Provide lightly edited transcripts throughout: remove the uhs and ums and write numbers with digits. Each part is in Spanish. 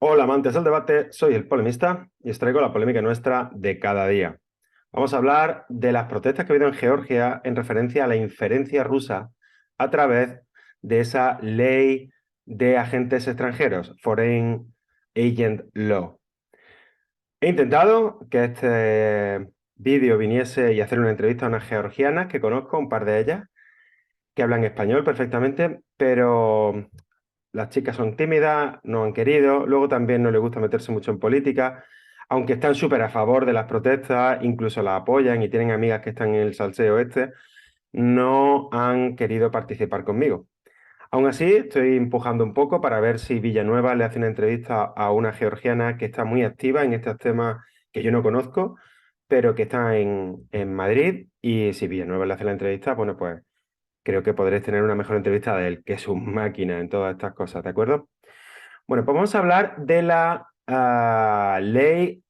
Hola, amantes del debate, soy el polemista y os traigo la polémica nuestra de cada día. Vamos a hablar de las protestas que ha habido en Georgia en referencia a la inferencia rusa a través de esa ley de agentes extranjeros, Foreign Agent Law. He intentado que este vídeo viniese y hacer una entrevista a unas georgianas que conozco, un par de ellas, que hablan español perfectamente, pero las chicas son tímidas, no han querido, luego también no les gusta meterse mucho en política, aunque están súper a favor de las protestas, incluso las apoyan y tienen amigas que están en el salseo este, no han querido participar conmigo. Aún así, estoy empujando un poco para ver si Villanueva le hace una entrevista a una georgiana que está muy activa en estos temas que yo no conozco, pero que está en Madrid, y si Villanueva le hace la entrevista, bueno, pues creo que podréis tener una mejor entrevista de él, que es un máquina en todas estas cosas, ¿de acuerdo? Bueno, pues vamos a hablar de la ley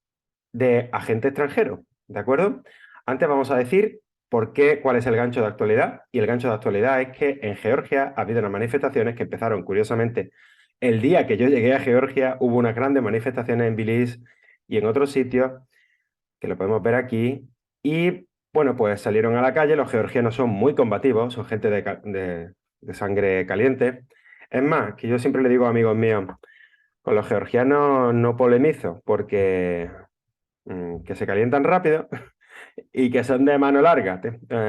de agente extranjero, ¿de acuerdo? Antes vamos a decir cuál es el gancho de actualidad. Y el gancho de actualidad es que en Georgia ha habido unas manifestaciones que empezaron, curiosamente, el día que yo llegué a Georgia. Hubo unas grandes manifestaciones en Belice y en otros sitios, que lo podemos ver aquí. Y bueno, pues salieron a la calle. Los georgianos son muy combativos, son gente de sangre caliente. Es más, que yo siempre le digo a amigos míos, con los georgianos no polemizo porque que se calientan rápido y que son de mano larga.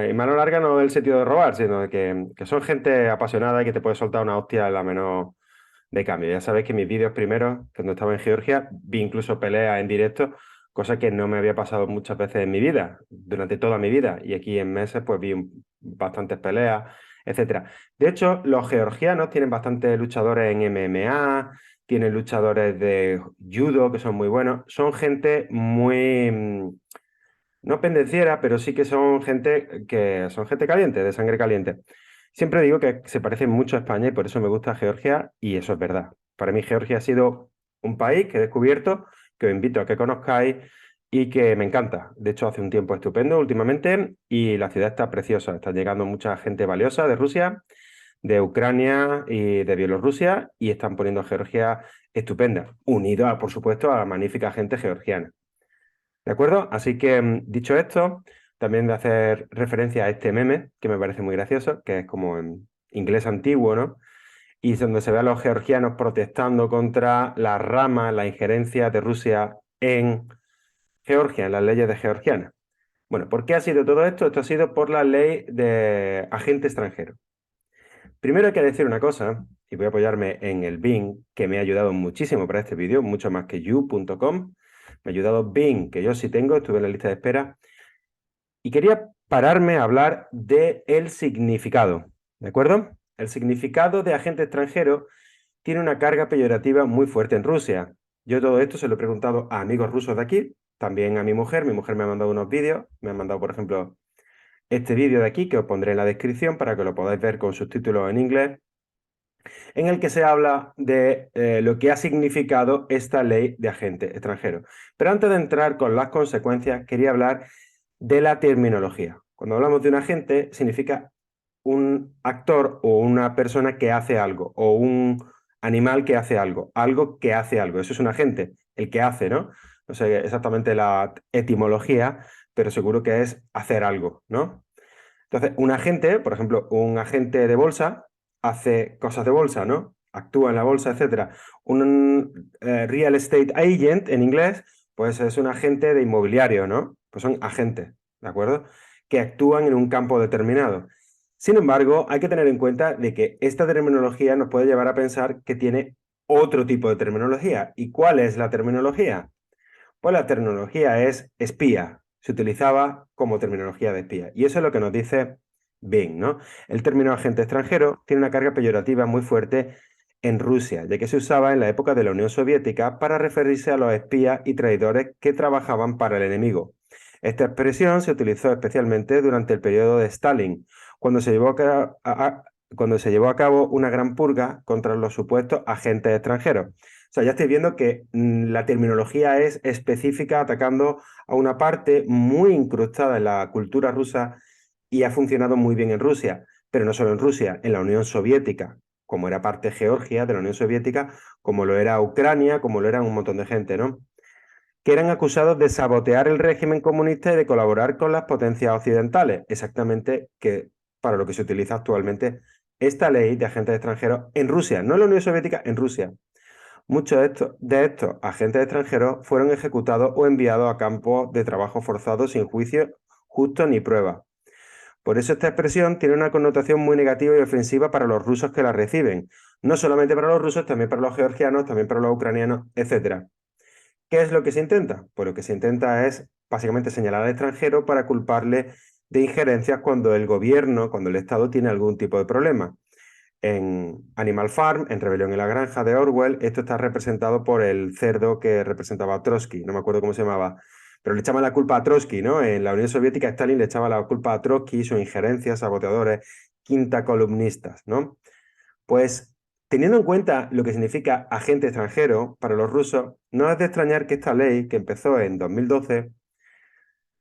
Y mano larga no del sentido de robar, sino de que son gente apasionada y que te puede soltar una hostia a la menor de cambio. Ya sabéis que mis vídeos primeros, cuando estaba en Georgia, vi incluso peleas en directo, cosa que no me había pasado muchas veces en mi vida, durante toda mi vida. Y aquí en meses pues vi bastantes peleas, etcétera. De hecho, los georgianos tienen bastantes luchadores en MMA, tienen luchadores de judo que son muy buenos. Son gente muy, no pendenciera, pero sí que son gente caliente, de sangre caliente. Siempre digo que se parecen mucho a España y por eso me gusta Georgia, y eso es verdad. Para mí Georgia ha sido un país que he descubierto, que os invito a que conozcáis y que me encanta. De hecho, hace un tiempo estupendo últimamente y la ciudad está preciosa. Está llegando mucha gente valiosa de Rusia, de Ucrania y de Bielorrusia, y están poniendo a Georgia estupenda, unido, por supuesto, a la magnífica gente georgiana. ¿De acuerdo? Así que, dicho esto, también de hacer referencia a este meme, que me parece muy gracioso, que es como en inglés antiguo, ¿no? Y es donde se ve a los georgianos protestando contra la rama, la injerencia de Rusia en Georgia, en las leyes de georgiana. Bueno, ¿por qué ha sido todo esto? Esto ha sido por la ley de agente extranjero. Primero hay que decir una cosa, y voy a apoyarme en el Bing, que me ha ayudado muchísimo para este vídeo, mucho más que you.com. Me ha ayudado Bing, que yo sí tengo, estuve en la lista de espera. Y quería pararme a hablar del significado, ¿de acuerdo? El significado de agente extranjero tiene una carga peyorativa muy fuerte en Rusia. Yo todo esto se lo he preguntado a amigos rusos de aquí, también a mi mujer. Mi mujer me ha mandado unos vídeos, me ha mandado, por ejemplo, este vídeo de aquí, que os pondré en la descripción para que lo podáis ver con subtítulos en inglés, en el que se habla de lo que ha significado esta ley de agente extranjero. Pero antes de entrar con las consecuencias, quería hablar de la terminología. Cuando hablamos de un agente, significa un actor o una persona que hace algo, o un animal que hace algo que hace algo. Eso es un agente, el que hace, ¿no? No sé exactamente la etimología, pero seguro que es hacer algo, ¿no? Entonces, un agente, por ejemplo, un agente de bolsa, hace cosas de bolsa, ¿no? Actúa en la bolsa, etcétera. Un real estate agent en inglés, pues es un agente de inmobiliario, ¿no? Pues son agentes, ¿de acuerdo? Que actúan en un campo determinado. Sin embargo, hay que tener en cuenta de que esta terminología nos puede llevar a pensar que tiene otro tipo de terminología. ¿Y cuál es la terminología? Pues la terminología es espía. Se utilizaba como terminología de espía. Y eso es lo que nos dice Bing, ¿no? El término agente extranjero tiene una carga peyorativa muy fuerte en Rusia, ya que se usaba en la época de la Unión Soviética para referirse a los espías y traidores que trabajaban para el enemigo. Esta expresión se utilizó especialmente durante el periodo de Stalin, cuando se llevó cuando se llevó a cabo una gran purga contra los supuestos agentes extranjeros. O sea, ya estoy viendo que la terminología es específica, atacando a una parte muy incrustada en la cultura rusa, y ha funcionado muy bien en Rusia, pero no solo en Rusia, en la Unión Soviética. como era parte de Georgia, de la Unión Soviética, como lo era Ucrania, como lo eran un montón de gente, ¿no? Que eran acusados de sabotear el régimen comunista y de colaborar con las potencias occidentales, exactamente que para lo que se utiliza actualmente esta ley de agentes extranjeros en Rusia, no en la Unión Soviética, en Rusia. Muchos de estos agentes extranjeros fueron ejecutados o enviados a campos de trabajo forzados sin juicio justo ni prueba. Por eso esta expresión tiene una connotación muy negativa y ofensiva para los rusos que la reciben. No solamente para los rusos, también para los georgianos, también para los ucranianos, etc. ¿Qué es lo que se intenta? Pues lo que se intenta es básicamente señalar al extranjero para culparle de injerencias cuando el gobierno, cuando el Estado tiene algún tipo de problema. En Animal Farm, en Rebelión en la Granja de Orwell, esto está representado por el cerdo que representaba a Trotsky, no me acuerdo cómo se llamaba, pero le echaban la culpa a Trotsky, ¿no? En la Unión Soviética Stalin le echaba la culpa a Trotsky, sus injerencias, saboteadores, quinta columnistas, ¿no? Pues teniendo en cuenta lo que significa agente extranjero para los rusos, no es de extrañar que esta ley, que empezó en 2012,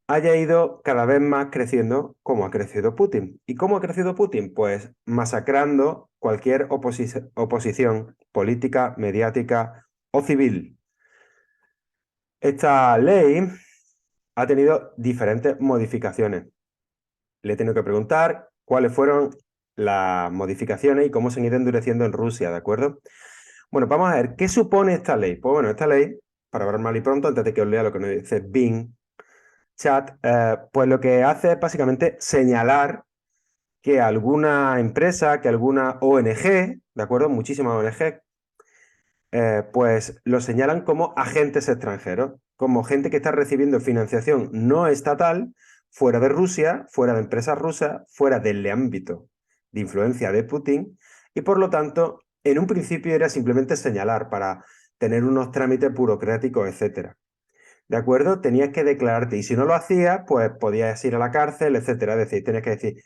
haya ido cada vez más creciendo como ha crecido Putin. ¿Y cómo ha crecido Putin? Pues masacrando cualquier oposición política, mediática o civil. Esta ley ha tenido diferentes modificaciones. Le he tenido que preguntar cuáles fueron las modificaciones y cómo se han ido endureciendo en Rusia, ¿de acuerdo? Bueno, vamos a ver, ¿qué supone esta ley? Pues bueno, esta ley, para hablar mal y pronto, antes de que os lea lo que nos dice Bing Chat, pues lo que hace es básicamente señalar que alguna empresa, que alguna ONG, ¿de acuerdo? Muchísimas ONG, pues lo señalan como agentes extranjeros, como gente que está recibiendo financiación no estatal fuera de Rusia, fuera de empresas rusas, fuera del ámbito de influencia de Putin, y por lo tanto, en un principio era simplemente señalar para tener unos trámites burocráticos, etcétera. ¿De acuerdo? Tenías que declararte y si no lo hacías, pues podías ir a la cárcel, etcétera. Es decir, tenías que decir,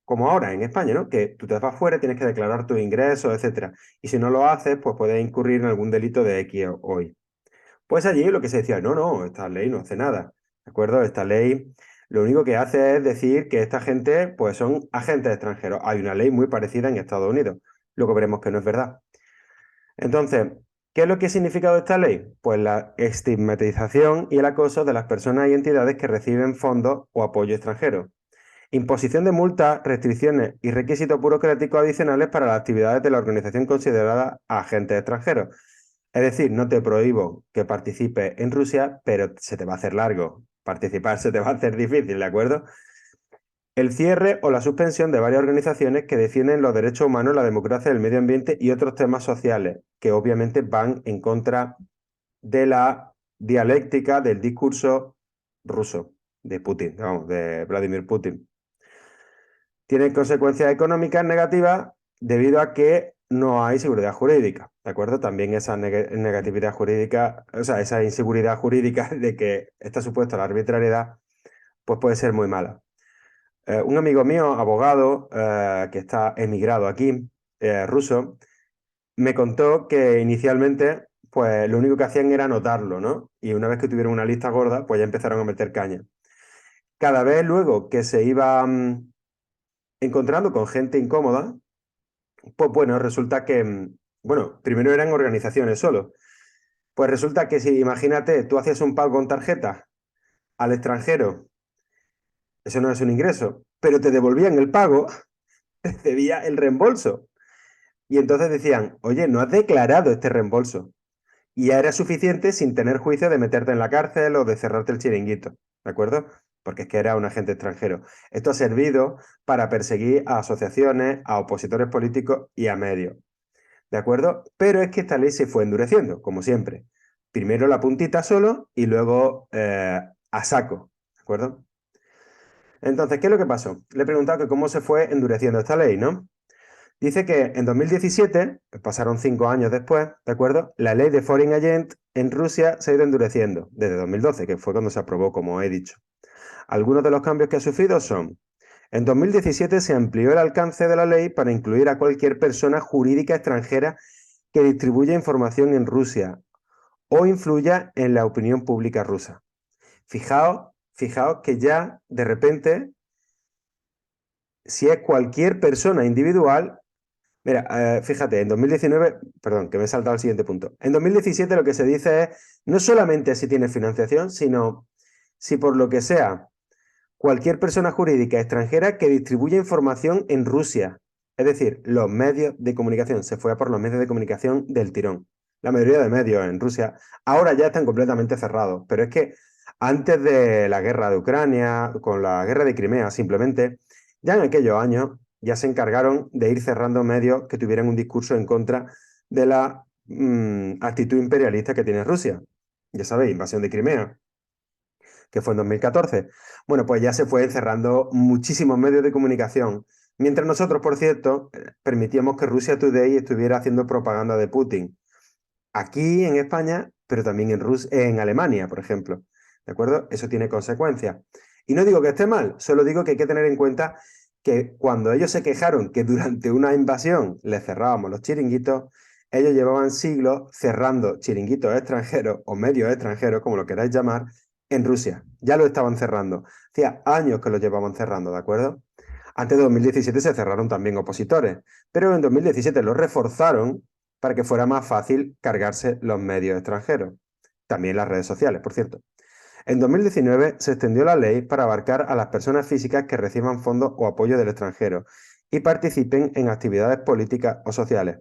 como ahora en España, ¿no? Que tú te vas fuera, tienes que declarar tus ingresos, etcétera. Y si no lo haces, pues puedes incurrir en algún delito de X hoy. Pues allí lo que se decía, no, no, esta ley no hace nada, ¿de acuerdo? Esta ley lo único que hace es decir que esta gente, pues son agentes extranjeros. Hay una ley muy parecida en Estados Unidos. Luego veremos que no es verdad. Entonces, ¿qué es lo que ha significado esta ley? Pues la estigmatización y el acoso de las personas y entidades que reciben fondos o apoyo extranjero. Imposición de multas, restricciones y requisitos burocráticos adicionales para las actividades de la organización considerada agentes extranjeros. Es decir, no te prohíbo que participes en Rusia, pero se te va a hacer largo. Participar se te va a hacer difícil, ¿de acuerdo? El cierre o la suspensión de varias organizaciones que defienden los derechos humanos, la democracia, el medio ambiente y otros temas sociales, que obviamente van en contra de la dialéctica del discurso ruso, de Putin, vamos, de Vladimir Putin. Tienen consecuencias económicas negativas debido a que no hay seguridad jurídica, ¿de acuerdo? También esa negatividad jurídica, o sea, esa inseguridad jurídica de que está supuesta la arbitrariedad, pues puede ser muy mala. Un amigo mío, abogado, que está emigrado aquí, ruso, me contó que inicialmente, pues lo único que hacían era anotarlo, ¿no? Y una vez que tuvieron una lista gorda, pues ya empezaron a meter caña. Cada vez luego que se iba encontrando con gente incómoda, pues bueno, resulta que, bueno, primero eran organizaciones solo. Pues resulta que si, imagínate, tú hacías un pago con tarjeta al extranjero, eso no es un ingreso, pero te devolvían el pago, recibía el reembolso. Y entonces decían, oye, no has declarado este reembolso. Y ya era suficiente sin tener juicio de meterte en la cárcel o de cerrarte el chiringuito, ¿de acuerdo? Porque es que era un agente extranjero. Esto ha servido para perseguir a asociaciones, a opositores políticos y a medios, ¿de acuerdo? Pero es que esta ley se fue endureciendo, como siempre. Primero la puntita solo y luego a saco, ¿de acuerdo? Entonces, ¿qué es lo que pasó? Le he preguntado que cómo se fue endureciendo esta ley, ¿no? Dice que en 2017, pasaron 5 años después, ¿de acuerdo? La ley de Foreign Agent en Rusia se ha ido endureciendo desde 2012, que fue cuando se aprobó, como he dicho. Algunos de los cambios que ha sufrido son: en 2017 se amplió el alcance de la ley para incluir a cualquier persona jurídica extranjera que distribuya información en Rusia o influya en la opinión pública rusa. Fijaos que ya de repente, si es cualquier persona individual, Mira, fíjate, en 2019, perdón, que me he saltado al siguiente punto. En 2017 lo que se dice es no solamente si tienes financiación, sino si por lo que sea cualquier persona jurídica extranjera que distribuya información en Rusia. Es decir, los medios de comunicación. Se fue a por los medios de comunicación del tirón. La mayoría de medios en Rusia ahora ya están completamente cerrados. Pero es que antes de la guerra de Ucrania, con la guerra de Crimea, simplemente, ya en aquellos años ya se encargaron de ir cerrando medios que tuvieran un discurso en contra de la actitud imperialista que tiene Rusia. Ya sabéis, invasión de Crimea, que fue en 2014. Bueno, pues ya se fue encerrando muchísimos medios de comunicación. Mientras nosotros, por cierto, permitíamos que Rusia Today estuviera haciendo propaganda de Putin. Aquí en España, pero también en Alemania, por ejemplo. ¿De acuerdo? Eso tiene consecuencias. Y no digo que esté mal, solo digo que hay que tener en cuenta que cuando ellos se quejaron que durante una invasión les cerrábamos los chiringuitos, ellos llevaban siglos cerrando chiringuitos extranjeros o medios extranjeros, como lo queráis llamar, en Rusia. Ya lo estaban cerrando. Hacía años que lo llevaban cerrando, ¿de acuerdo? Antes de 2017 se cerraron también opositores, pero en 2017 lo reforzaron para que fuera más fácil cargarse los medios extranjeros. También las redes sociales, por cierto. En 2019 se extendió la ley para abarcar a las personas físicas que reciban fondos o apoyo del extranjero y participen en actividades políticas o sociales.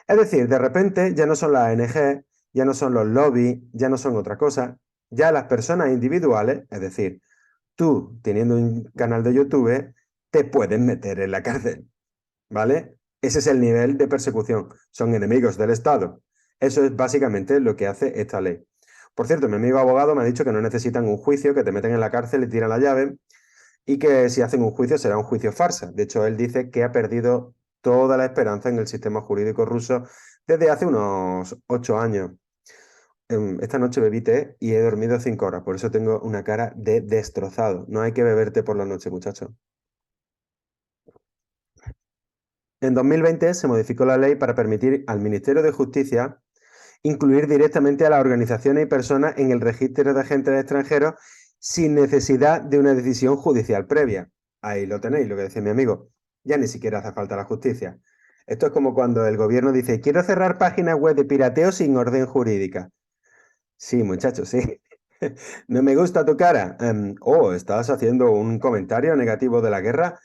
Es decir, de repente ya no son las ONG, ya no son los lobbies, ya no son otra cosa, ya las personas individuales, es decir, tú teniendo un canal de YouTube, te pueden meter en la cárcel, ¿vale? Ese es el nivel de persecución. Son enemigos del Estado. Eso es básicamente lo que hace esta ley. Por cierto, mi amigo abogado me ha dicho que no necesitan un juicio, que te meten en la cárcel y tiran la llave y que si hacen un juicio será un juicio farsa. De hecho, él dice que ha perdido toda la esperanza en el sistema jurídico ruso desde hace unos 8 años. Esta noche bebí té y he dormido 5 horas, por eso tengo una cara de destrozado. No hay que beber té por la noche, muchachos. En 2020 se modificó la ley para permitir al Ministerio de Justicia incluir directamente a las organizaciones y personas en el registro de agentes extranjeros sin necesidad de una decisión judicial previa. Ahí lo tenéis, lo que decía mi amigo. Ya ni siquiera hace falta la justicia. Esto es como cuando el gobierno dice, quiero cerrar páginas web de pirateo sin orden jurídica. Sí, muchachos, sí. No me gusta tu cara. ¿Estás haciendo un comentario negativo de la guerra?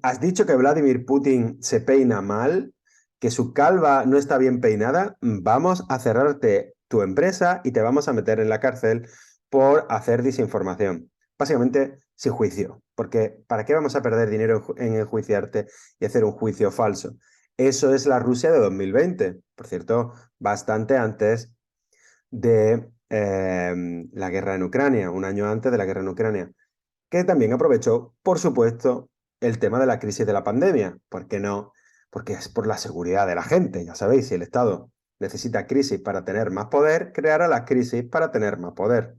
¿Has dicho que Vladimir Putin se peina mal? ¿Que su calva no está bien peinada? Vamos a cerrarte tu empresa y te vamos a meter en la cárcel por hacer desinformación. Básicamente, sin juicio. Porque ¿para qué vamos a perder dinero en enjuiciarte y hacer un juicio falso? Eso es la Rusia de 2020. Por cierto, bastante antes de la guerra en Ucrania, un año antes de la guerra en Ucrania, que también aprovechó, por supuesto, el tema de la crisis de la pandemia. ¿Por qué no? Porque es por la seguridad de la gente. Ya sabéis, si el Estado necesita crisis para tener más poder, creará las crisis para tener más poder.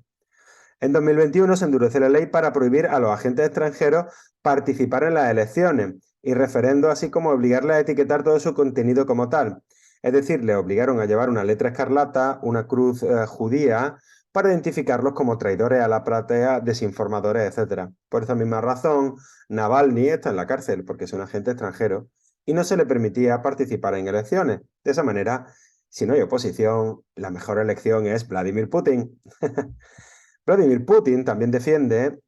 En 2021 se endureció la ley para prohibir a los agentes extranjeros participar en las elecciones y referendos, así como obligarles a etiquetar todo su contenido como tal. Es decir, le obligaron a llevar una letra escarlata, una cruz judía, para identificarlos como traidores a la platea, desinformadores, etc. Por esa misma razón, Navalny está en la cárcel porque es un agente extranjero y no se le permitía participar en elecciones. De esa manera, si no hay oposición, la mejor elección es Vladimir Putin. Vladimir Putin también defiende,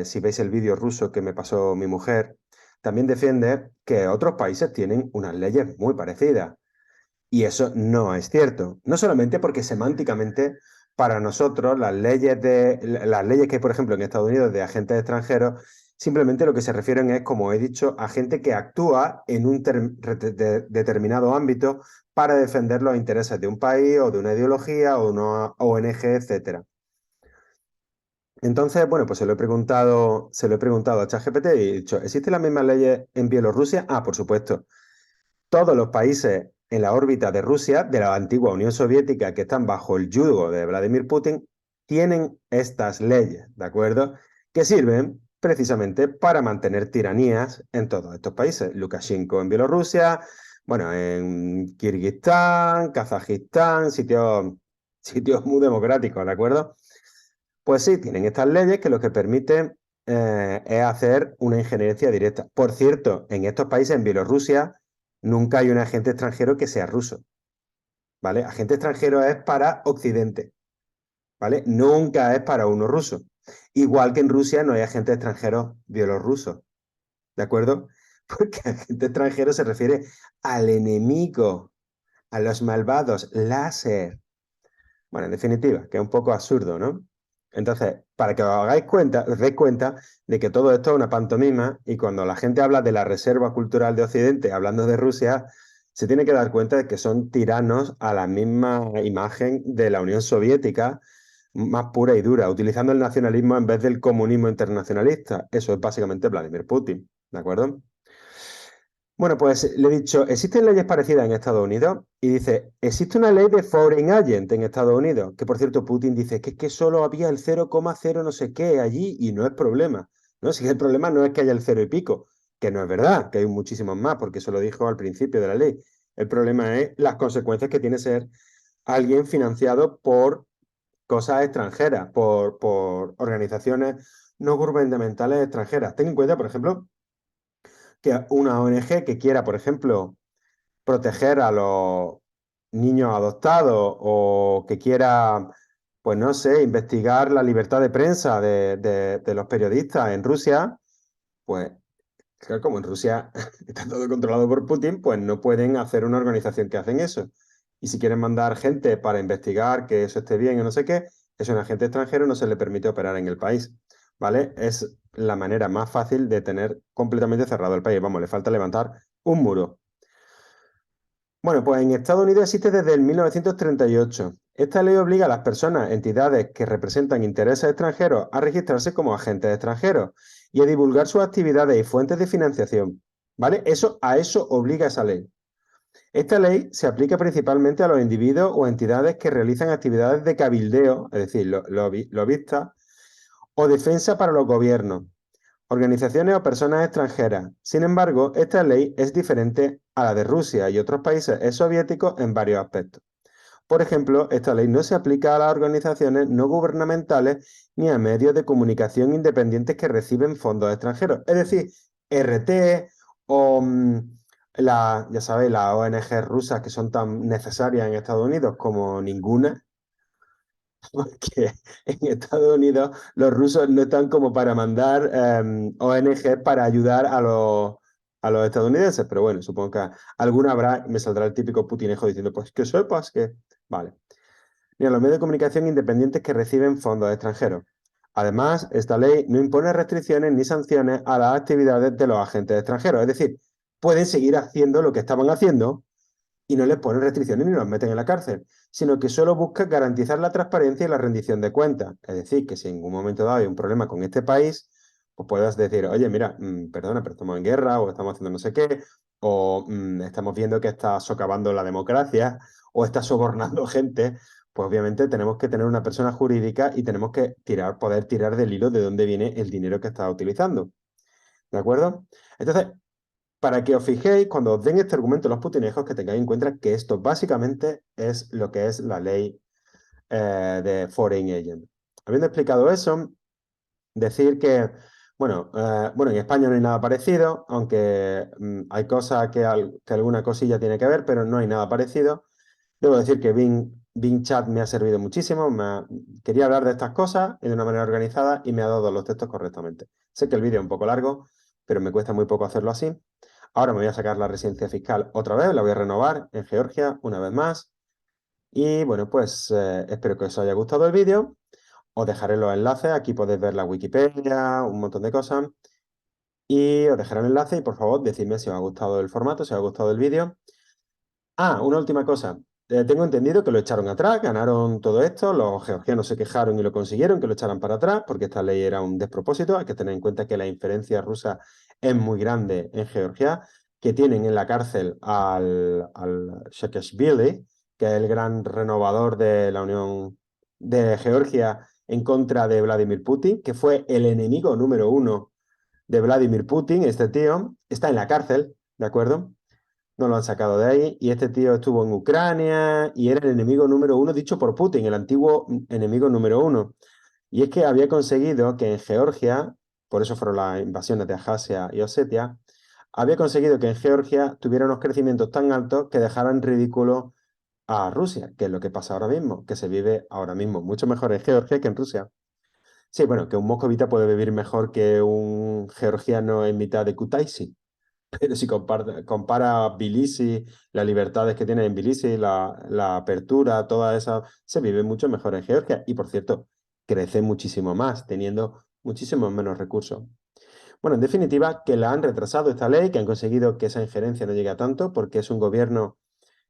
si veis el vídeo ruso que me pasó mi mujer, también defiende que otros países tienen unas leyes muy parecidas. Y eso no es cierto. No solamente porque semánticamente para nosotros las leyes que hay, por ejemplo, en Estados Unidos de agentes extranjeros, simplemente lo que se refieren es, como he dicho, a gente que actúa en un determinado ámbito para defender los intereses de un país o de una ideología o una ONG, etcétera. Entonces, bueno, pues se lo he preguntado a ChatGPT y he dicho, ¿existen las mismas leyes en Bielorrusia? Ah, por supuesto. Todos los países en la órbita de Rusia, de la antigua Unión Soviética, que están bajo el yugo de Vladimir Putin, tienen estas leyes, ¿de acuerdo? Que sirven precisamente para mantener tiranías en todos estos países. Lukashenko en Bielorrusia, bueno, en Kirguistán, Kazajistán, sitios muy democráticos, ¿de acuerdo? Pues sí, tienen estas leyes que lo que permiten es hacer una injerencia directa. Por cierto, en estos países, en Bielorrusia, Nunca hay un agente extranjero que sea ruso, ¿vale? Agente extranjero es para Occidente, ¿vale? Nunca es para uno ruso. Igual que en Rusia no hay agentes extranjeros bielorrusos, ¿de acuerdo? Porque agente extranjero se refiere al enemigo, a los malvados, láser. Bueno, en definitiva, que es un poco absurdo, ¿no? Entonces, para que os deis cuenta de que todo esto es una pantomima y cuando la gente habla de la reserva cultural de Occidente, hablando de Rusia, se tiene que dar cuenta de que son tiranos a la misma imagen de la Unión Soviética, más pura y dura, utilizando el nacionalismo en vez del comunismo internacionalista. Eso es básicamente Vladimir Putin, ¿de acuerdo? Bueno, pues le he dicho, ¿existen leyes parecidas en Estados Unidos? Y dice, existe una ley de Foreign Agent en Estados Unidos, que por cierto Putin dice que es que solo había el 0,0 no sé qué allí y no es problema. No, si el problema no es que haya el cero y pico, que no es verdad, que hay muchísimos más, porque eso lo dijo al principio de la ley. El problema es las consecuencias que tiene ser alguien financiado por cosas extranjeras, por organizaciones no gubernamentales extranjeras. Ten en cuenta, por ejemplo, que una ONG que quiera, por ejemplo, proteger a los niños adoptados o que quiera, pues no sé, investigar la libertad de prensa de los periodistas en Rusia, pues claro, como en Rusia está todo controlado por Putin, pues no pueden hacer una organización que hacen eso. Y si quieren mandar gente para investigar que eso esté bien o no sé qué, es un agente extranjero, no se le permite operar en el país, ¿vale? Es la manera más fácil de tener completamente cerrado el país. Vamos, le falta levantar un muro. Bueno, pues en Estados Unidos existe desde el 1938. Esta ley obliga a las personas, entidades que representan intereses extranjeros a registrarse como agentes extranjeros y a divulgar sus actividades y fuentes de financiación. ¿Vale? A eso obliga esa ley. Esta ley se aplica principalmente a los individuos o entidades que realizan actividades de cabildeo, es decir, lobistas, o defensa para los gobiernos, organizaciones o personas extranjeras. Sin embargo, esta ley es diferente a la de Rusia y otros países soviéticos en varios aspectos. Por ejemplo, esta ley no se aplica a las organizaciones no gubernamentales ni a medios de comunicación independientes que reciben fondos extranjeros. Es decir, RT o ya sabéis, las ONG rusas que son tan necesarias en Estados Unidos como ninguna, porque en Estados Unidos los rusos no están como para mandar ONG para ayudar a los estadounidenses, pero bueno, supongo que alguna habrá, me saldrá el típico putinejo diciendo, pues que sepas que... Vale. Mira, los medios de comunicación independientes que reciben fondos extranjeros. Además, esta ley no impone restricciones ni sanciones a las actividades de los agentes extranjeros, es decir, pueden seguir haciendo lo que estaban haciendo y no les ponen restricciones ni los meten en la cárcel, sino que solo busca garantizar la transparencia y la rendición de cuentas. Es decir, que si en un momento dado hay un problema con este país, pues puedas decir, oye, mira, perdona, pero estamos en guerra o estamos haciendo no sé qué, o estamos viendo que está socavando la democracia o está sobornando gente. Pues obviamente tenemos que tener una persona jurídica y tenemos que poder tirar del hilo de dónde viene el dinero que está utilizando. ¿De acuerdo? Entonces, para que os fijéis, cuando os den este argumento los putinejos, que tengáis en cuenta que esto básicamente es lo que es la ley de Foreign Agent. Habiendo explicado eso, decir que, bueno, en España no hay nada parecido, aunque hay cosas que alguna cosilla tiene que ver, pero no hay nada parecido. Debo decir que Bing Chat me ha servido muchísimo, quería hablar de estas cosas y de una manera organizada y me ha dado los textos correctamente. Sé que el vídeo es un poco largo, pero me cuesta muy poco hacerlo así. Ahora me voy a sacar la residencia fiscal otra vez, la voy a renovar en Georgia una vez más. Y bueno, pues espero que os haya gustado el vídeo. Os dejaré los enlaces, aquí podéis ver la Wikipedia, un montón de cosas. Y os dejaré el enlace y por favor decidme si os ha gustado el formato, si os ha gustado el vídeo. Ah, una última cosa. Tengo entendido que lo echaron atrás, ganaron todo esto, los georgianos se quejaron y lo consiguieron, que lo echaran para atrás, porque esta ley era un despropósito. Hay que tener en cuenta que la inferencia rusa es muy grande en Georgia, que tienen en la cárcel al Saakashvili, que es el gran renovador de la Unión de Georgia en contra de Vladimir Putin, que fue el enemigo número uno de Vladimir Putin. Este tío está en la cárcel, ¿de acuerdo? No lo han sacado de ahí. Y este tío estuvo en Ucrania y era el enemigo número uno, dicho por Putin, el antiguo enemigo número uno. Y es que había conseguido que en Georgia, por eso fueron las invasiones de Abjasia y Osetia, había conseguido que en Georgia tuviera unos crecimientos tan altos que dejaran ridículo a Rusia, que es lo que pasa ahora mismo, que se vive ahora mismo mucho mejor en Georgia que en Rusia. Sí, bueno, que un moscovita puede vivir mejor que un georgiano en mitad de Kutaisi, pero si compara Tbilisi, las libertades que tiene en Tbilisi, la apertura, toda esa, se vive mucho mejor en Georgia y, por cierto, crece muchísimo más, teniendo muchísimos menos recursos. Bueno, en definitiva, que la han retrasado esta ley, que han conseguido que esa injerencia no llegue a tanto, porque es un gobierno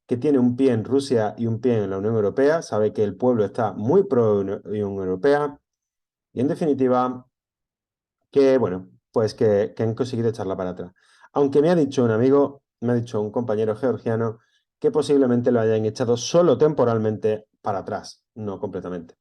que tiene un pie en Rusia y un pie en la Unión Europea, sabe que el pueblo está muy pro Unión Europea, y en definitiva, que bueno, pues que han conseguido echarla para atrás. Aunque me ha dicho un amigo, me ha dicho un compañero georgiano, que posiblemente lo hayan echado solo temporalmente para atrás, no completamente.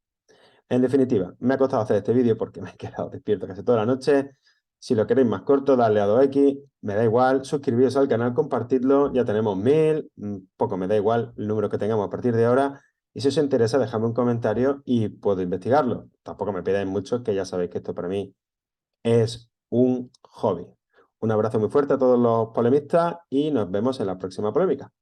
En definitiva, me ha costado hacer este vídeo porque me he quedado despierto casi toda la noche. Si lo queréis más corto, dale a 2X, me da igual, suscribiros al canal, compartidlo, ya tenemos 1000, poco me da igual el número que tengamos a partir de ahora. Y si os interesa, dejadme un comentario y puedo investigarlo. Tampoco me pidáis mucho, que ya sabéis que esto para mí es un hobby. Un abrazo muy fuerte a todos los polemistas y nos vemos en la próxima polémica.